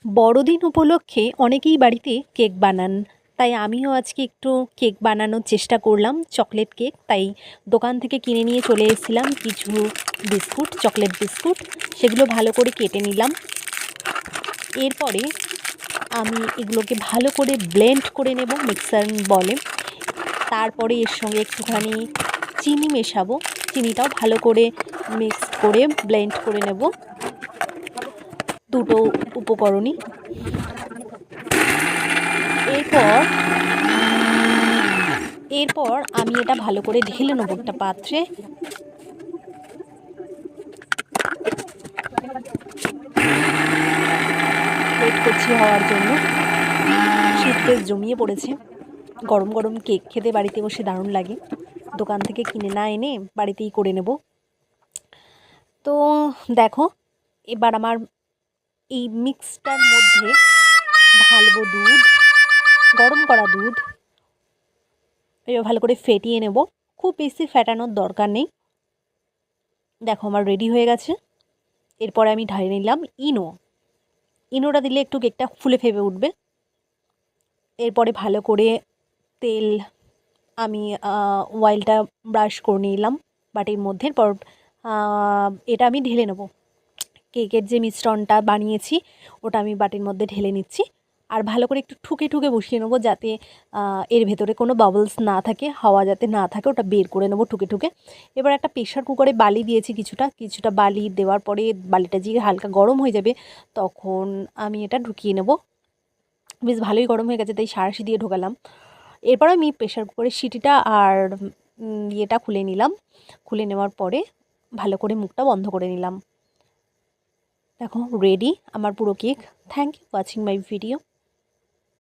বড়দিন উপলক্ষে অনেকেই বাড়িতে কেক বানান, তাই আমিও আজকে একটু কেক বানানোর চেষ্টা করলাম, চকলেট কেক। তাই দোকান থেকে কিনে নিয়ে চলে এসেছিলাম কিছু বিস্কুট, চকলেট বিস্কুট। সেগুলো ভালো করে কেটে নিলাম। এরপরে আমি এগুলোকে ভালো করে ব্লেন্ড করে নেব মিক্সার বলে। তারপরে এর সঙ্গে একটুখানি চিনি মেশাবো, চিনিটাও ভালো করে মিক্সড করে ব্লেন্ড করে নেব, দুটো উপকরণই। এরপর এরপর আমি এটা ভালো করে ঢেলে নেবো একটা পাত্রে। ওয়েট করছি হওয়ার জন্য। শীত বেশ জমিয়ে পড়েছে, গরম গরম কেক খেতে বাড়িতে বসে দারুণ লাগে। দোকান থেকে কিনে না এনে বাড়িতেই করে নেব। তো দেখো, এবার আমার এই মিক্সটার মধ্যে ঢালবো দুধ, গরম করা দুধ। এবার ভালো করে ফেটিয়ে নেব, খুব বেশি ফেটানোর দরকার নেই। দেখো আমার রেডি হয়ে গেছে। এরপরে আমি ঢালে নিলাম ইনোটা দিলে একটু কেকটা ফুলে ফেপে উঠবে। এরপরে ভালো করে তেল আমি অয়েলটা ব্রাশ করে নিলাম বাটির মধ্যে। এরপর এটা আমি ঢেলে নেব। কেকের যে মিশ্রণটা বানিয়েছি ওটা আমি বাটির মধ্যে ঢেলে নিচ্ছি। আর ভালো করে একটু ঠুকে ঠুকে বসিয়ে নেবো, যাতে এর ভেতরে কোনো বাবলস না থাকে, হাওয়া যাতে না থাকে, ওটা বের করে নেবো ঠুকে ঠুকে। এবার একটা প্রেশার কুকারে বালি দিয়েছি, কিছুটা বালি দেওয়ার পরে বালিটা যে হালকা গরম হয়ে যাবে তখন আমি এটা ঢুকিয়ে নেব। বেশ ভালোই গরম হয়ে গেছে, তাই সাঁড়াশি দিয়ে ঢোকালাম। এরপর আমি প্রেশার কুকারের সিটিটা আর ইয়েটা খুলে নিলাম। খুলে নেওয়ার পরে ভালো করে মুখটা বন্ধ করে নিলাম। দেখো রেডি আমার পুরো cake. Thank you watching my video.